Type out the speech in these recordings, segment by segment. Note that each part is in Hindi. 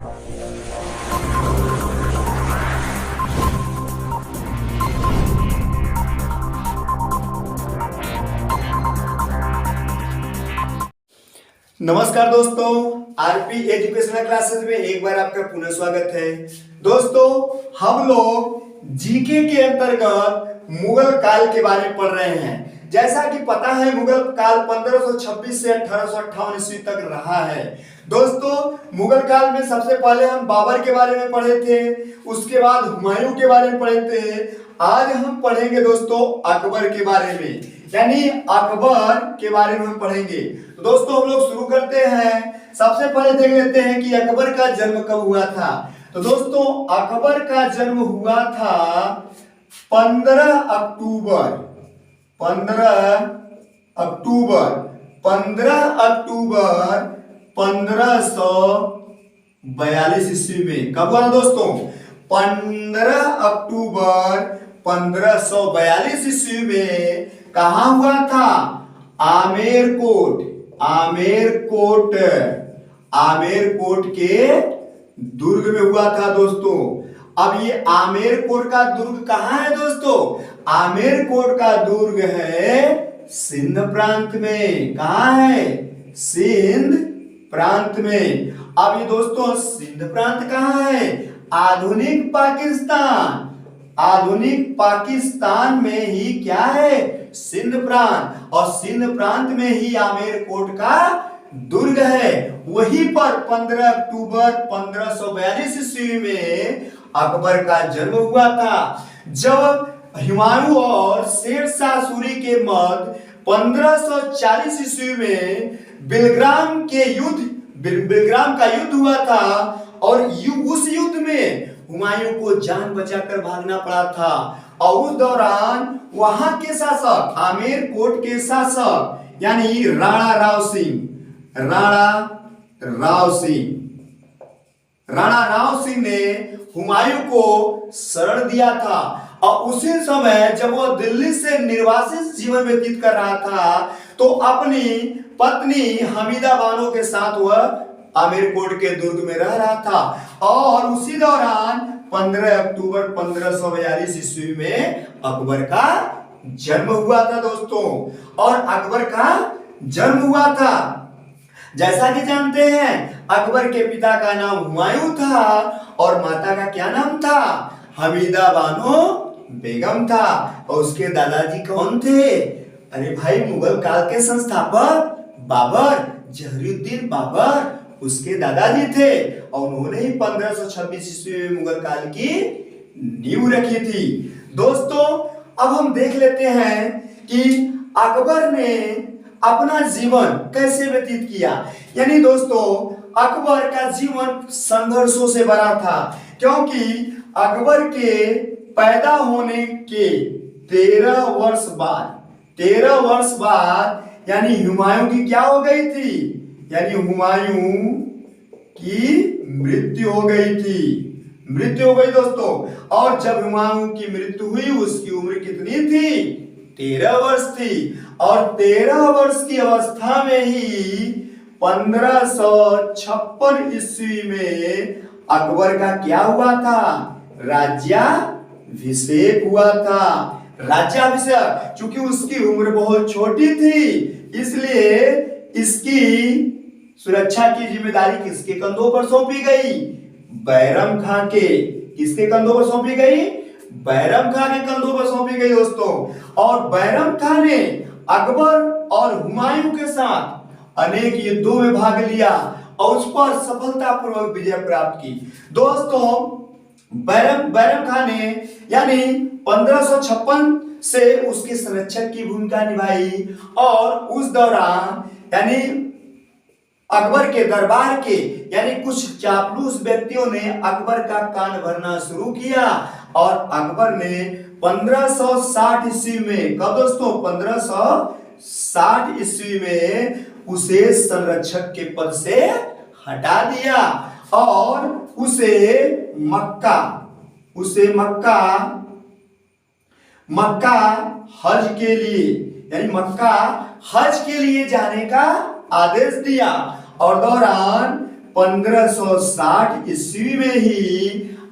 नमस्कार दोस्तों, आरपी एजुकेशनल क्लासेस में एक बार आपका पुनः स्वागत है। दोस्तों, हम लोग जीके के अंतर्गत मुगल काल के बारे में पढ़ रहे हैं। जैसा कि पता है, मुगल काल 1526 से 1858 ईस्वी तक रहा है। दोस्तों, मुगल काल में सबसे पहले हम बाबर के बारे में पढ़े थे, उसके बाद हुमायूं के बारे में पढ़े थे। आज हम पढ़ेंगे दोस्तों अकबर के बारे में, यानी अकबर के बारे में हम पढ़ेंगे। तो दोस्तों, हम लोग शुरू करते हैं। सबसे पहले देख लेते हैं कि अकबर का जन्म कब हुआ था। तो दोस्तों, अकबर का जन्म हुआ था 15 अक्टूबर 1542 ईस्वी में। कब हुआ दोस्तों? 15 अक्टूबर 1542 ईस्वी में। कहा हुआ था? आमेरकोट के दुर्ग में हुआ था दोस्तों। अब ये आमेरकोट का दुर्ग कहाँ है दोस्तों? आमेरकोट का दुर्ग है सिंध प्रांत में। कहाँ है? सिंध प्रांत में। अब ये दोस्तों सिंध प्रांत कहाँ है? आधुनिक पाकिस्तान में ही क्या है? सिंध प्रांत। और सिंध प्रांत में ही आमेरकोट का दुर्ग है। वहीं पर 15 अक्टूबर 1542 ईस्वी में अकबर का जन्म हुआ था। जब हुमायूं और शेर शाह सूरी के मध्य 1540 ईस्वी में बिलग्राम का युद्ध हुआ था, और उस युद्ध में हुमायूं को जान बचाकर भागना पड़ा था। और उस दौरान वहां के शासक, आमेरकोट के शासक यानी राणा राव सिंह ने हुमायूं को शरण दिया था। और उसी समय जब वह दिल्ली से निर्वासित जीवन व्यतीत कर रहा था, तो अपनी पत्नी हमीदा बानो के साथ वह आमेरकोट के दुर्ग में रह रहा था। और उसी दौरान 15 अक्टूबर 1542 ईस्वी में अकबर का जन्म हुआ था दोस्तों। और अकबर का जन्म हुआ था, जैसा कि जानते हैं, अकबर के पिता का नाम हुमायूं था और माता का क्या नाम था? हमीदा बानो बेगम था। और उसके दादाजी कौन थे? अरे भाई, मुगल काल के संस्थापक बाबर, जहरुद्दीन बाबर उसके दादाजी थे। और उन्होंने ही 1526 ईस्वी में मुगल काल की नींव रखी थी। दोस्तों, अब हम देख लेते हैं कि अकबर ने अपना जीवन कैसे व्यतीत किया। यानी दोस्तों, अकबर का जीवन संघर्षों से भरा था, क्योंकि अकबर के पैदा होने के 13 वर्ष बाद यानी हुमायूं की क्या हो गई थी? यानी हुमायूं की मृत्यु हो गई दोस्तों। और जब हुमायूं की मृत्यु हुई, उसकी उम्र कितनी थी? 13 वर्ष थी। और 13 वर्ष की अवस्था में ही 1556 ईस्वी में अकबर का क्या हुआ था? राज्याभिषेक हुआ था। राज्याभिषेक, चूंकि उसकी उम्र बहुत छोटी थी, इसलिए इसकी सुरक्षा की जिम्मेदारी किसके कंधों पर सौंपी गई? बैरम खां के। किसके कंधों पर सौंपी गई? बैरम खां के कंधों पर सौंपी गई दोस्तों। और बैरम खां ने अकबर और हुमायूं के साथ अनेक युद्धों में भाग लिया और उस पर सफलतापूर्वक विजय प्राप्त की। दोस्तों, बैरम खां ने यानी 1556 से उसके संरक्षक की भूमिका निभाई। और उस दौरान यानी अकबर के दरबार के यानी कुछ चापलूस व्यक्तियों ने अकबर का कान भरना शुरू किया। और अकबर ने 1560 ईस्वी में, कब दोस्तों? 1560 ईस्वी में उसे संरक्षक के पद से हटा दिया और उसे मक्का हज के लिए यानी मक्का हज के लिए जाने का आदेश दिया। और दौरान 1560 ईस्वी में ही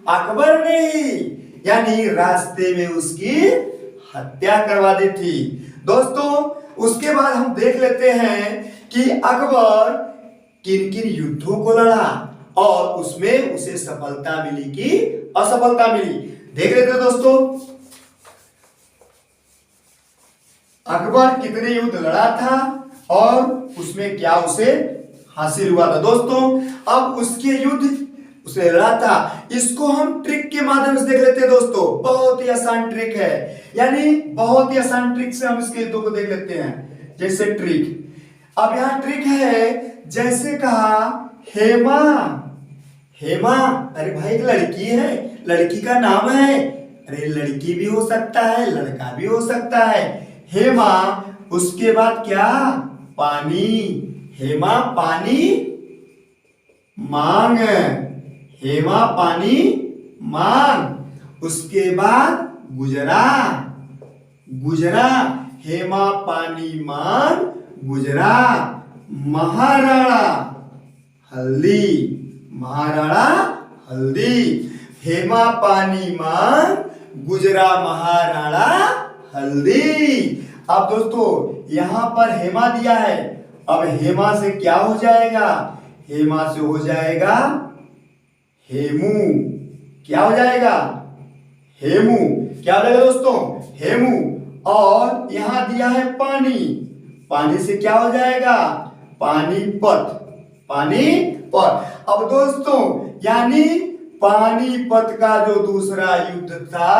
अकबर ने ही यानी रास्ते में उसकी हत्या करवा दी थी। दोस्तों उसके बाद हम देख लेते हैं कि अकबर किन किन युद्धों को लड़ा और उसमें उसे सफलता मिली कि असफलता मिली। देख लेते हैं दोस्तों, अकबर कितने युद्ध लड़ा था और उसमें क्या उसे हासिल हुआ था। दोस्तों अब उसके युद्ध उसे लड़ा था, इसको हम ट्रिक के माध्यम से देख लेते हैं। दोस्तों बहुत ही आसान ट्रिक है, यानी बहुत ही आसान ट्रिक से हम इसके युद्धों को देख लेते हैं। जैसे ट्रिक, अब यहाँ ट्रिक है, जैसे कहा हेमा, हेमा अरे भाई एक लड़की है, लड़की का नाम है, अरे लड़की भी हो सकता है लड़का भी हो सकता है। हेमा, उसके बाद क्या, पानी, हेमा पानी मांग, हेमा पानी मांग। उसके बाद गुजरा, गुजरा, हेमा पानी मांग गुजरा। महाराणा हल्दी, महाराणा हल्दी, हेमा पानी मांग गुजरा महाराणा हल्दी। अब दोस्तों यहां पर हेमा दिया है, अब हेमा से क्या हो जाएगा, हेमा से हो जाएगा हेमू, क्या हो जाएगा, हेमू, क्या हो जाएगा दोस्तों, हेमू। और यहां दिया है पानी, पानी से क्या हो जाएगा, पानीपत, पानीपत। अब दोस्तों यानी पानीपत का जो दूसरा युद्ध था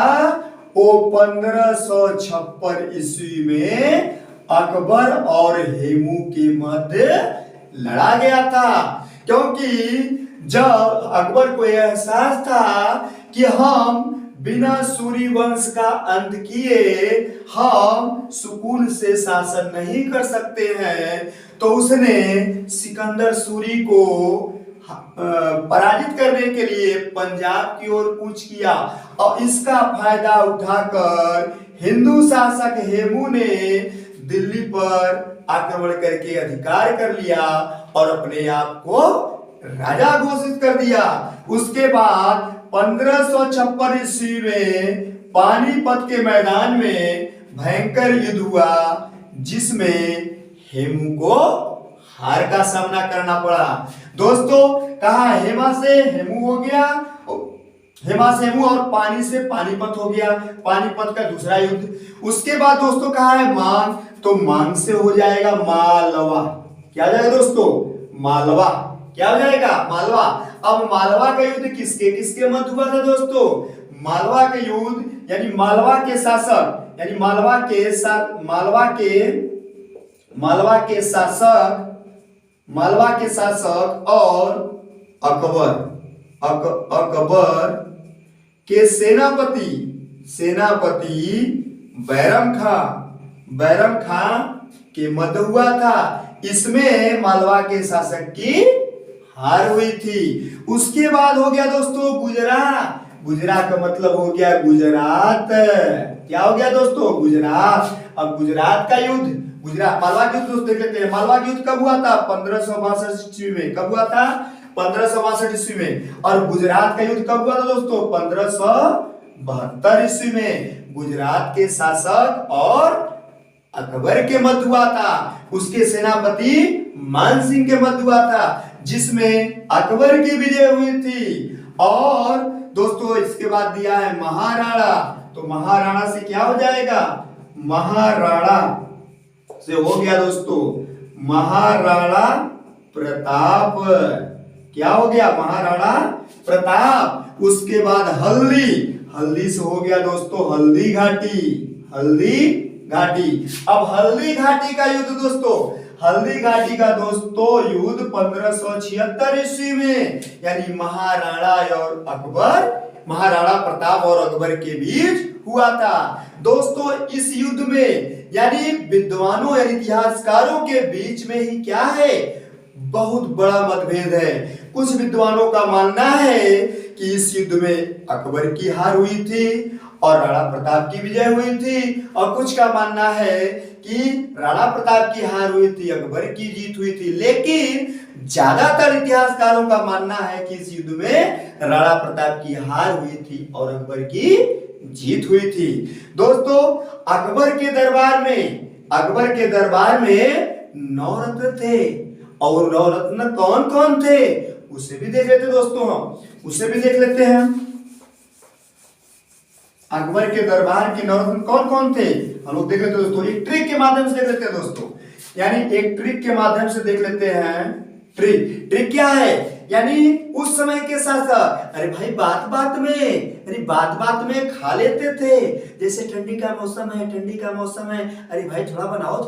वो 1556 ईस्वी में अकबर और हेमू के मध्य लड़ा गया था। क्योंकि जब अकबर को यह एहसास था कि हम बिना सूरी वंश का अंत किए हम सुकून से शासन नहीं कर सकते हैं, तो उसने सिकंदर सूरी को पराजित करने के लिए पंजाब की ओर कूच किया और इसका फायदा उठाकर हिंदू शासक हेमू ने दिल्ली पर आक्रमण करके अधिकार कर लिया और अपने आप को राजा घोषित कर दिया। उसके बाद 1556 ईस्वी में पानीपत के मैदान में भयंकर युद्ध हुआ जिसमें हेमू को हार का सामना करना पड़ा। दोस्तों कहा हेमा से हेमू हो गया, हेमा से हेमू और पानी से पानीपत हो गया, पानीपत का दूसरा युद्ध। उसके बाद दोस्तों कहा है मांग, तो मांग से हो जाएगा मालवा, क्या हो जाएगा दोस्तों, मालवा, क्या हो जाएगा, मालवा। अब मालवा का युद्ध किसके किसके मध्य हुआ था दोस्तों, मालवा के युद्ध यानी मालवा के शासक यानी मालवा के शासक और अकबर के सेनापति बैरम खां के मध्य हुआ था। इसमें मालवा के शासक की हार हुई थी। उसके बाद हो गया दोस्तों गुजरात, गुजरात का मतलब हो गया गुजरात, क्या हो गया दोस्तों, गुजरात। अब गुजरात का युद्ध, गुजरात मालवा के युद्ध दोस्तों देख लेते हैं। मालवा का युद्ध कब हुआ था, 1562 ईस्वी में। कब हुआ था, 1562 ईस्वी में। और गुजरात का युद्ध कब हुआ था दोस्तों, 1572 ईस्वी में। गुजरात के शासक और अकबर के मध्य हुआ था, उसके सेनापति मान सिंह के मध्य हुआ था, जिसमें अकबर की विजय हुई थी। और दोस्तों इसके बाद दिया है महाराणा, तो महाराणा से क्या हो जाएगा, महाराणा से हो गया दोस्तों महाराणा प्रताप, क्या हो गया, महाराणा प्रताप। उसके बाद हल्दी, हल्दी से हो गया दोस्तों हल्दी घाटी, हल्दी घाटी। अब हल्दी घाटी का युद्ध दोस्तों, हल्दी घाटी का दोस्तों युद्ध 1576 ईस्वी में यानी महाराणा और अकबर, महाराणा प्रताप और अकबर के बीच हुआ था। दोस्तों इस युद्ध में यानी विद्वानों यानी इतिहासकारों के बीच में ही क्या है, बहुत बड़ा मतभेद है। कुछ विद्वानों का मानना है कि इस युद्ध में अकबर की हार हुई थी और राणा प्रताप की विजय हुई थी, और कुछ का मानना है कि राणा प्रताप की हार हुई थी, अकबर की जीत हुई थी। लेकिन ज्यादातर इतिहासकारों का मानना है कि इस युद्ध में राणा प्रताप की हार हुई थी और अकबर की जीत हुई थी। दोस्तों अकबर के दरबार में 9 रत्न थे और 9 रत्न कौन कौन थे उसे भी देख लेते दोस्तों, हम उसे भी देख लेते हैं। अकबर के दरबार के 9 रत्न कौन कौन थे हम लोग देख लेते हैं दोस्तों, एक ट्रिक के माध्यम से देख लेते हैं दोस्तों, यानी एक ट्रिक के माध्यम से देख लेते हैं। ट्रिक क्या है, यानी उस समय के शासक अरे भाई बात बात में खा लेते थे। जैसे ठंडी का मौसम है, अरे भाई थोड़ा बनाओ,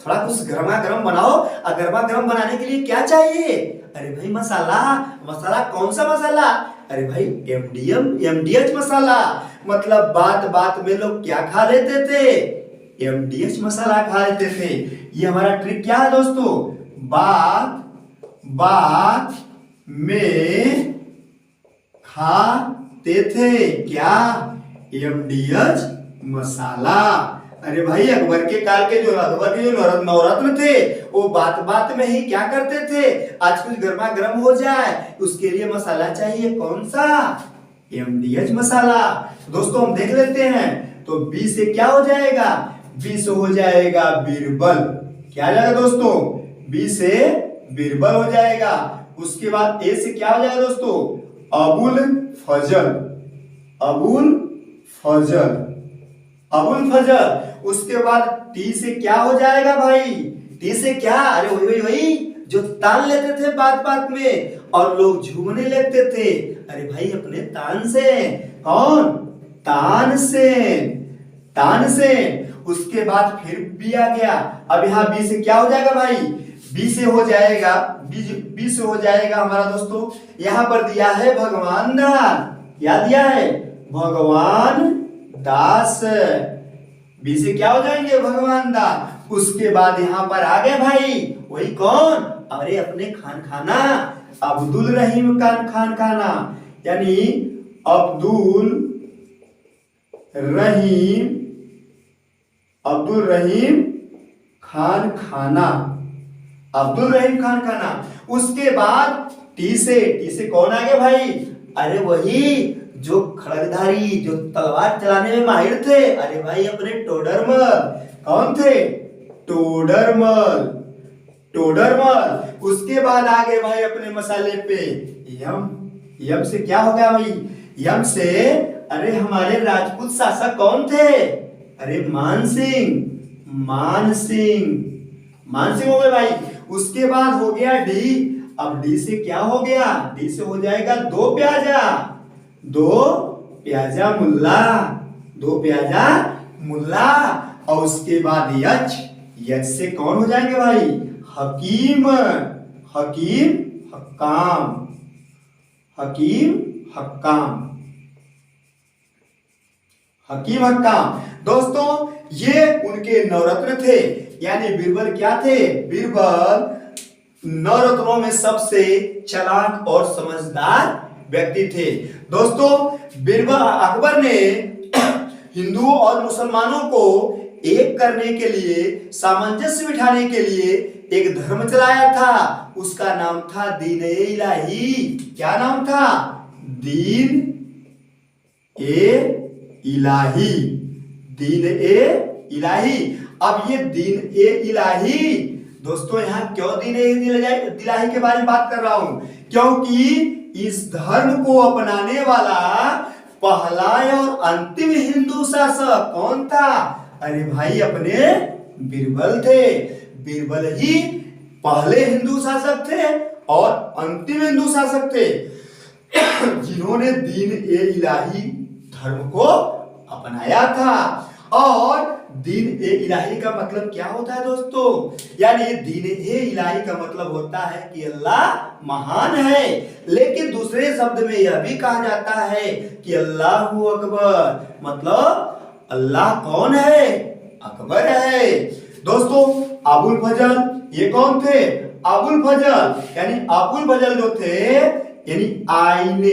थोड़ा कुछ गर्मा गर्म बनाओ। और गर्मा गर्म बनाने के लिए क्या चाहिए, अरे भाई मसाला कौन सा मसाला, अरे भाई MDH मसाला। मतलब बात में लोग क्या खा लेते थे, MDH मसाला खा लेते थे। ये हमारा ट्रिक क्या है दोस्तों, बात में खाते थे क्या, MDH मसाला। अरे भाई अकबर के जो नवरत्न थे वो बात में ही क्या करते थे, आज कुछ गर्मा गर्म हो जाए उसके लिए मसाला चाहिए, कौन सा, MDH मसाला। दोस्तों हम देख लेते हैं, तो बी से क्या हो जाएगा, बी से हो जाएगा बीरबल। क्या आ जाएगा दोस्तों, बी से बीरबल हो जाएगा। उसके बाद ए से क्या हो जाएगा दोस्तों, अबुल फजल। उसके बाद टी से क्या हो जाएगा भाई, टी से क्या, अरे वही जो तान लेते थे बात में और लोग झूमने लगते थे, अरे भाई अपने तान से, कौन, तान से। उसके बाद फिर बी आ गया। अब यहाँ बी से क्या हो जाएगा भाई, बी से हो जाएगा हमारा दोस्तों, यहाँ पर दिया है भगवान दास। क्या दिया है, भगवान दास। बी से क्या हो जाएंगे, भगवान दास। उसके बाद यहाँ पर आ गए भाई, वही कौन, अरे अपने खाना अब्दुल रहीम खाना, यानी अब्दुल रहीम खान खाना। उसके बाद टी से कौन आ गया भाई, अरे वही जो खड़गधारी, जो तलवार चलाने में माहिर थे, अरे भाई अपने टोडरमल। कौन थे, टोडरमल। उसके बाद आ गए भाई अपने मसाले पे यम से क्या हो गया भाई, यम से अरे हमारे राजपूत शासक कौन थे, अरे मान सिंह हो गए भाई। उसके बाद हो गया डी। अब डी से क्या हो गया, डी से हो जाएगा दो प्याजा मुल्ला। और उसके बाद यच से कौन हो जाएंगे भाई, हकीम हक्काम। दोस्तों ये उनके नवरत्न थे, यानी बीरबल क्या थे, बीरबल नवरत्नों में सबसे चालाक और समझदार व्यक्ति थे। दोस्तों अकबर ने हिंदुओं और मुसलमानों को एक करने के लिए, सामंजस्य बिठाने के लिए एक धर्म चलाया था, उसका नाम था दीन ए इलाही। क्या नाम था, दीन ए इलाही। अब ये दीन ए इलाही, दोस्तों यहाँ क्यों दीन ए इलाही के बारे में बात कर रहा हूं, क्योंकि इस धर्म को अपनाने वाला पहला और अंतिम हिंदू शासक कौन था, अरे भाई अपने बीरबल थे। बीरबल ही पहले हिंदू शासक थे और अंतिम हिंदू शासक थे जिन्होंने दीन ए इलाही धर्म को अपनाया था। और दीन ए इलाही का मतलब क्या होता है दोस्तों, यानी दीन ए इलाही का मतलब होता है कि अल्लाह महान है, लेकिन दूसरे शब्द में यह भी कहा जाता है कि अल्लाहू अकबर, मतलब अल्लाह कौन है, अकबर है। दोस्तों अबुल फजल ये कौन थे, अबुल फजल, यानी अबुल फजल जो थे, यानी आइन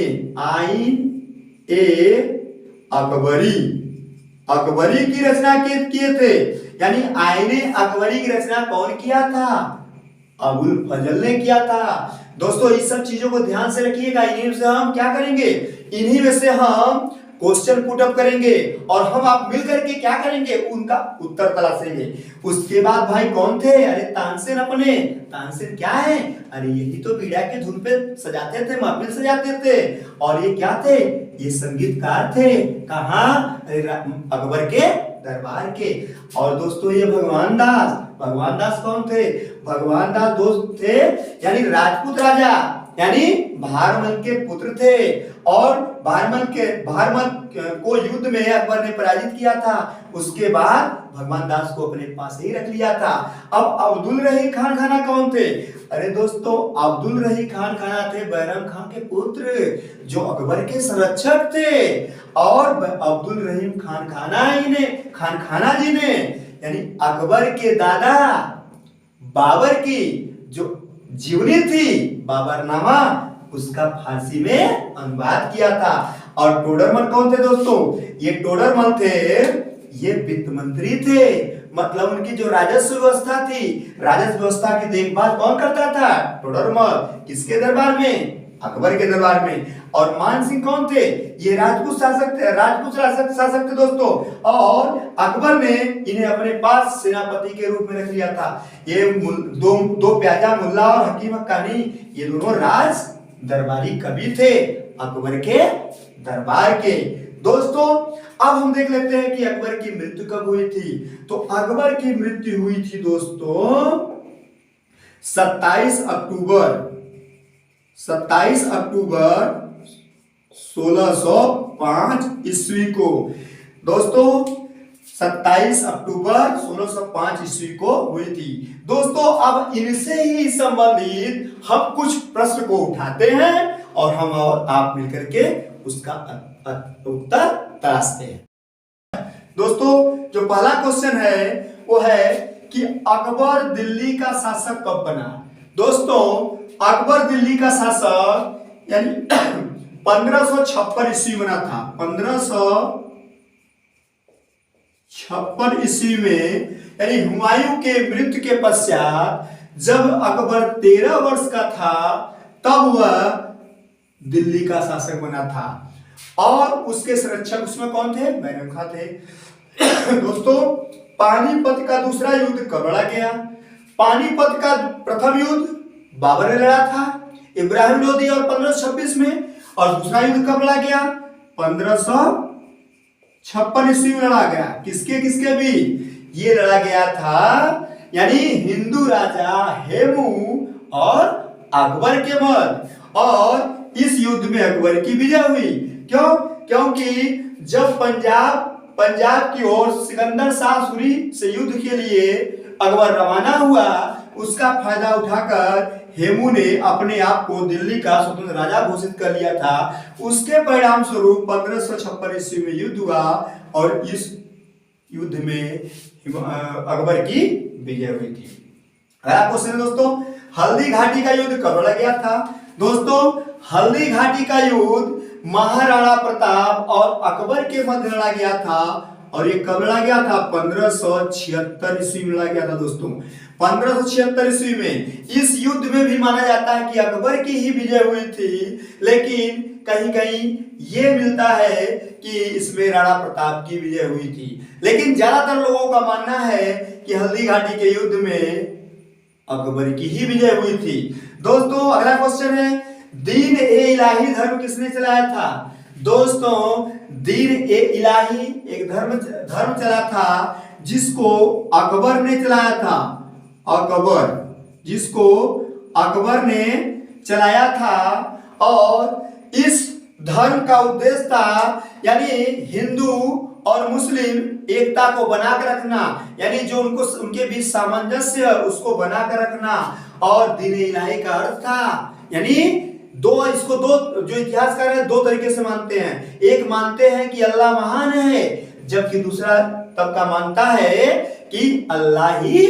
ए अकबरी की रचना किए थे, यानी आईने अकबरी की रचना कौन किया था, अबुल फजल ने किया था। दोस्तों इस सब चीजों को ध्यान से रखिएगा। इन्हीं से हम क्या करेंगे, इन्हीं में से हम क्वेश्चन पुट अप करेंगे और हम आप मिलकर के क्या करेंगे, उनका उत्तर तलाशेंगे। उसके बाद भाई कौन थे, अरे तानसेन अपने। तानसेन क्या है, अरे यही तो बीड़ा के धुन पे सजाते थे, महफिल सजाते थे। और ये क्या थे, ये संगीतकार थे। कहाँ, अकबर के दरबार के। और दोस्तों ये भगवान दास, भगवान दास कौन थे, भगवान दास दोस्त थे यानी राजपूत राजा, यानी भारमल के पुत्र थे। और भारमल को युद्ध में अकबर ने पराजित किया था। उसके बाद भगवान दास को अपने पास ही रख लिया था। अब अब्दुल रहीम खान खाना कौन थे, अरे दोस्तों अब्दुल रहीम खान खाना थे बैरम खान के पुत्र, जो अकबर के संरक्षक थे। और अब्दुल रहीम खान खाना जी ने यानी अकबर के दादा बाबर की जो जीवनी थी बाबरनामा, उसका फारसी में अनुवाद किया था। और टोडरमल कौन थे दोस्तों, ये टोडरमल थे, ये वित्त मंत्री थे। मतलब उनकी जो राजस्व व्यवस्था थी, राजस्व व्यवस्था की देखभाल कौन करता था, टोडरमल। किसके दरबार में, अकबर के दरबार में। और मान सिंह कौन थे, ये राजपूत शासक थे दोस्तों। और अकबर ने इन्हें अपने पास सेनापति के रूप में रख लिया था। ये दो प्याजा मुल्ला और हकीम हक्कानी, ये दोनों राज दरबारी कवि थे अकबर के दरबार के। दोस्तों अब हम देख लेते हैं कि अकबर की मृत्यु कब हुई थी। तो अकबर की मृत्यु हुई थी दोस्तों 27 अक्टूबर 1605 ईस्वी को। दोस्तों 27 अक्टूबर 1605 ईस्वी को हुई थी। दोस्तों अब इनसे ही संबंधित हम कुछ प्रश्न को उठाते हैं और हम और आप मिलकर के उसका उत्तर तलाशते हैं। दोस्तों जो पहला क्वेश्चन है वो है कि अकबर दिल्ली का शासक कब बना। दोस्तों अकबर दिल्ली का शासक यानी 1556 ईस्वी बना था। 1556 ईस्वी में यानी हुमायूं के मृत्यु के पश्चात जब अकबर 13 वर्ष का था तब वह दिल्ली का शासक बना था। और उसके संरक्षक उसमें कौन थे, बैरम खां थे। दोस्तों पानीपत का दूसरा युद्ध कब लड़ा गया। पानीपत का प्रथम युद्ध बाबर ने लड़ा था इब्राहिम लोदी और 1526 में। और दूसरा युद्ध कब लड़ा गया, 1556 ईस्वी में लड़ा गया। किसके किसके भी, ये लड़ा गया था यानी हिंदू राजा हेमू और अकबर के मध्य। और इस युद्ध में अकबर की विजय हुई। क्यों, क्योंकि जब पंजाब की ओर सिकंदर शाह सूरी से युद्ध के लिए अकबर रवाना हुआ, उसका फायदा उठाकर हेमू ने अपने आप को दिल्ली का स्वतंत्र राजा घोषित कर लिया था। उसके परिणाम स्वरूप 1556 ईस्वी में युद्ध हुआ और इस युद्ध में अकबर की विजय हुई थी। अगला क्वेश्चन है दोस्तों, हल्दी घाटी का युद्ध कब लड़ा गया था। दोस्तों हल्दी घाटी का युद्ध महाराणा प्रताप और अकबर के मध्य लड़ा गया था। और ये कब लड़ा गया था, 1576 ईस्वी में लड़ा गया था। दोस्तों 1576 ईस्वी में इस युद्ध में भी माना जाता है कि अकबर की ही विजय हुई थी, लेकिन कहीं कहीं ये मिलता है कि इसमें राणा प्रताप की विजय हुई थी। लेकिन ज्यादातर लोगों का मानना है कि हल्दी घाटी के युद्ध में अकबर की ही विजय हुई थी। दोस्तों अगला क्वेश्चन है, दीन ए इलाही धर्म किसने चलाया था। दोस्तों दीन ए इलाही एक धर्म चला था जिसको अकबर ने चलाया था। जिसको अकबर ने चलाया था। और इस धर्म का उद्देश्य था यानी हिंदू और मुस्लिम एकता को बनाकर रखना, यानी जो उनके बीच सामंजस्य उसको बनाकर रखना। और दीन ए इलाही का अर्थ था यानी दो जो इतिहासकार है दो तरीके से मानते हैं। एक मानते हैं कि अल्लाह महान है, जबकि दूसरा तबका मानता है कि अल्लाह ही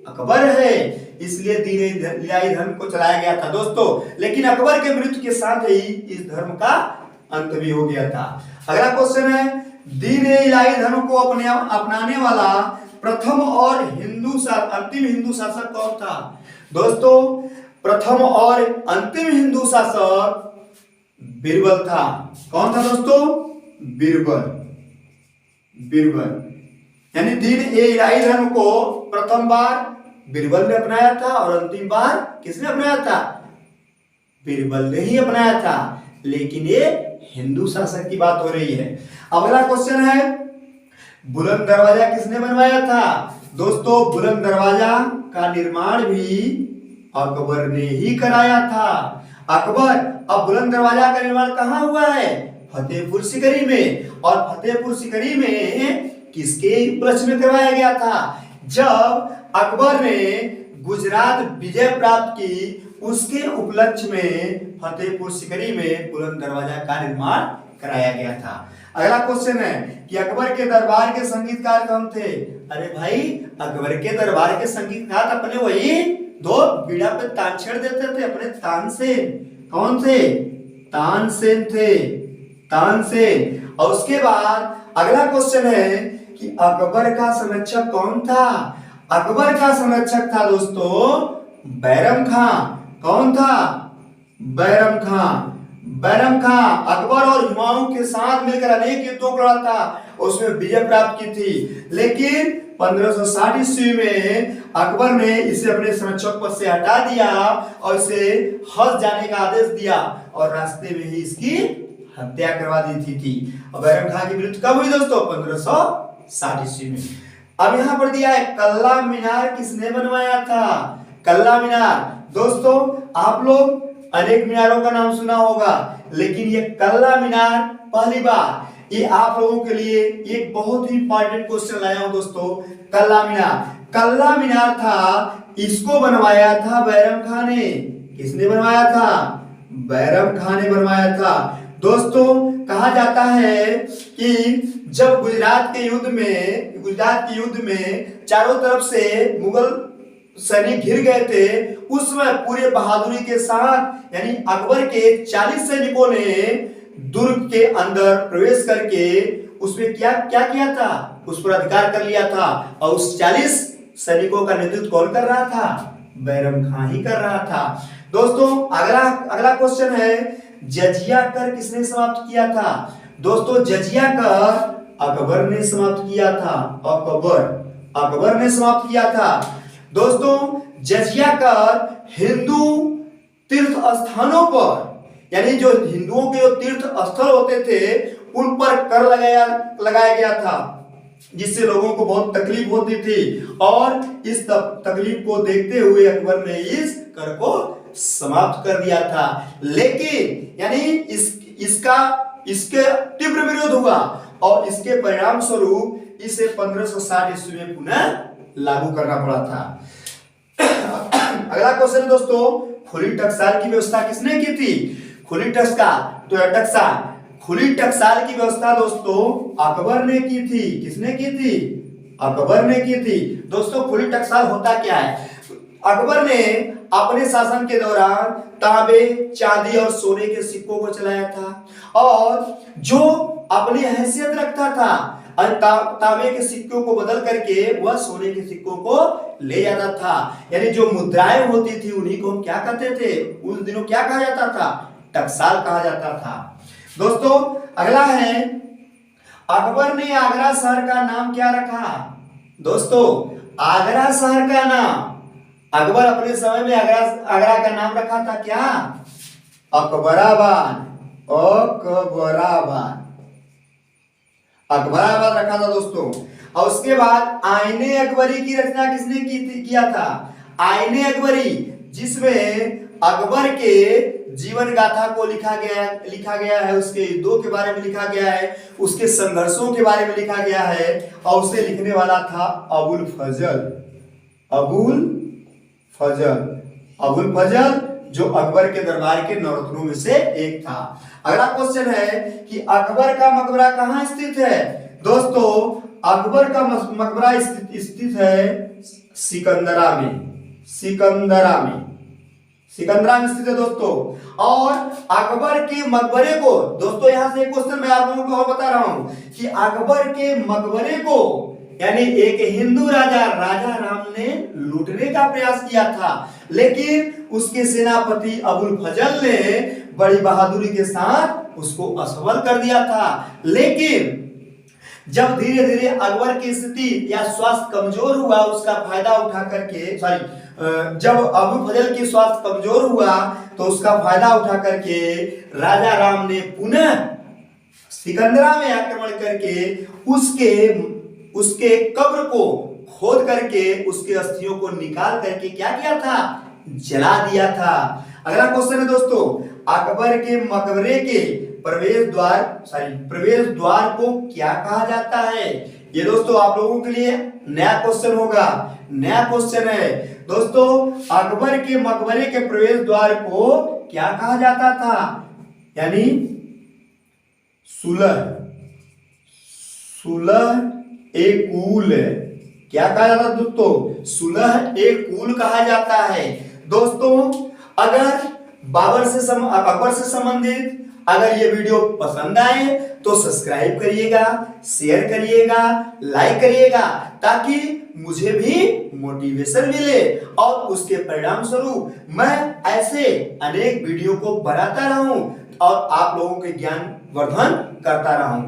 अकबर है। इसलिए दीन ए इलाही धर्म को चलाया गया था दोस्तों। लेकिन अकबर के मृत्यु के साथ ही इस धर्म का अंत भी हो गया था। अगला क्वेश्चन है, दीन ए इलाही धर्म को अपनाने वाला प्रथम और अंतिम हिंदू शासक कौन था। दोस्तों प्रथम और अंतिम हिंदू शासक बीरबल था। कौन था दोस्तों? बीरबल। बीरबल यानी दीन ए इलाही धर्म को प्रथम बार बीरबल ने अपनाया था और अंतिम बार किसने अपनाया था? बीरबल ने ही अपनाया था। लेकिन ये हिंदू शासक की बात हो रही है। अगला क्वेश्चन है, बुलंद दरवाजा किसने बनवाया था? दोस्तों बुलंद दरवाजा का निर्माण भी अकबर ने ही कराया था। अकबर, अब बुलंद दरवाजा का निर्माण कहाँ हुआ है? फतेहपुर सीकरी में। और फतेहपुर सीकरी में किसके उपलक्ष्य में करवाया गया था? जब अकबर ने गुजरात विजय प्राप्त की, उसके उपलक्ष्य में फतेहपुर सीकरी में बुलंद दरवाजा का निर्माण कराया गया था। अगला क्वेश्चन है कि अकबर के दरबार के संगीतकार कौन थे? अरे भाई, अकबर के दरबार के संगीतकार अपने वही दो बीड़ा पे तानछेड़ देते थे, अपने तानसेन। कौन थे? तानसेन थे, तानसेन। और उसके बाद अगला क्वेश्चन है कि अकबर का संरक्षक कौन था? अकबर का संरक्षक था दोस्तों बैरम खां। कौन था? बैरम खां। बैरम खां अकबर और हुमायूं के साथ मिलकर अनेक युद्धों को लड़ा था, उसमें विजय प्राप्त की थी। लेकिन 1560 ईस्वी में अकबर ने इसे अपने संरक्षक पद से हटा दिया और इसे हज जाने का आदेश दिया और रास्ते में ही इसकी हत्या करवा दी थी। और बैरम खां की मृत्यु कब हुई दोस्तों? 1560 ईस्वी में। अब यहाँ पर दिया है कल्ला मीनार किसने बनवाया था? कल्ला मीनार, दोस्तों आप लोग अनेक मीनारों का नाम सुना होगा, लेकिन ये कल्ला मीनार पहली बार, ये आप लोगों के लिए एक बहुत ही इंपॉर्टेंट क्वेश्चन लाया हूं दोस्तों। कल्ला मीनार, कल्ला मीनार था, इसको बनवाया था बैरम खां ने। किसने बनवाया था? बैरम खां ने बनवाया था। दोस्तों कहा जाता है कि जब गुजरात के युद्ध में चारों तरफ से मुगल सैनिक घिर गए थे, उस समय पूरे बहादुरी के साथ यानी अकबर के 40 सैनिकों ने दुर्ग के अंदर प्रवेश करके उसमें क्या क्या किया था? उस पर अधिकार कर लिया था। और उस 40 सैनिकों का नेतृत्व कौन कर रहा था? बैरम खां ही कर रहा था। दोस्तों अगला क्वेश्चन है, जजिया कर किसने समाप्त किया था? दोस्तों जजिया कर अकबर ने समाप्त किया था। अकबर ने समाप्त किया था। दोस्तों जजिया कर हिंदू तीर्थ स्थानों पर, यानी जो हिंदुओं के जो तीर्थ स्थल होते थे उन पर कर लगाया गया था, जिससे लोगों को बहुत तकलीफ होती थी। और इस तकलीफ को देखते हुए अकबर ने इस कर को समाप्त कर दिया था। लेकिन यानी इसके तीव्र विरोध हुआ और इसके परिणाम स्वरूप इसे 1560 ईस्वी में पुनः लागू करना पड़ा था। अगला क्वेश्चन है दोस्तों, खुली टकसाल की व्यवस्था किसने की थी? खुली टकसाल की व्यवस्था दोस्तों अकबर ने की थी। किसने की थी? अकबर ने की थी। दोस्तों खुली टकसाल होता क्या है? अकबर ने अपने शासन के दौरान तांबे, चांदी और सोने के सिक्कों को चलाया था और जो अपनी हैसियत रखता था तांबे के सिक्कों को बदल करके वह सोने के सिक्कों को ले जाता था। यानी जो मुद्राएं होती थी उन्हीं को हम क्या कहते थे? उस दिनों क्या कहा जाता था? टकसाल कहा जाता था। दोस्तों अगला है, अकबर ने आगरा शहर का नाम क्या रखा? दोस्तों आगरा शहर का नाम अकबर अपने समय में आगरा का नाम रखा था क्या? अकबराबाद। अकबराबाद रखा था दोस्तों। और उसके बाद आईने अकबरी की रचना किसने किया था? आईने अकबरी, जिसमें अकबर के जीवन गाथा को लिखा गया है, उसके युद्धों के बारे में लिखा गया है, उसके संघर्षों के बारे में लिखा गया है और उसे लिखने वाला था अबुल फजल, जो अकबर के दरबार के नौरत्नों में से एक था। अगला क्वेश्चन है कि अकबर का मकबरा कहाँ स्थित है? दोस्तों अकबर का मकबरा स्थित है सिकंदरा में स्थित है दोस्तों। और अकबर के मकबरे को, दोस्तों यहां से एक क्वेश्चन मैं आप लोगों को और बता रहा हूं कि अकबर के मकबरे को यानी एक हिंदू राजा राम ने लूटने का प्रयास किया था लेकिन उसके सेनापति अबुल फजल ने बड़ी बहादुरी के साथ उसको असफल कर दिया था। लेकिन जब धीरे धीरे अकबर की स्थिति या स्वास्थ्य कमजोर हुआ, उसका फायदा उठा करके जब अबू फजल की स्वास्थ्य कमजोर हुआ तो उसका फायदा उठा करके राजा राम ने पुनः सिकंदरा में आक्रमण करके उसके कब्र को खोद करके उसके अस्थियों को निकाल करके क्या किया था, जला दिया था। अगला क्वेश्चन है दोस्तों, अकबर के मकबरे के प्रवेश द्वार को क्या कहा जाता है? ये दोस्तों आप लोगों के लिए नया क्वेश्चन होगा, नया क्वेश्चन है दोस्तों। अकबर के मकबरे के प्रवेश द्वार को क्या कहा जाता था? यानी सुलह ए कूल, क्या कहा जाता है दोस्तों? सुलह ए कूल कहा जाता है। दोस्तों अगर अकबर से संबंधित अगर ये वीडियो पसंद आए तो सब्सक्राइब करिएगा, शेयर करिएगा, लाइक करिएगा, ताकि मुझे भी मोटिवेशन मिले और उसके परिणाम स्वरूप मैं ऐसे अनेक वीडियो को बनाता रहूं और आप लोगों के ज्ञान वर्धन करता रहूं।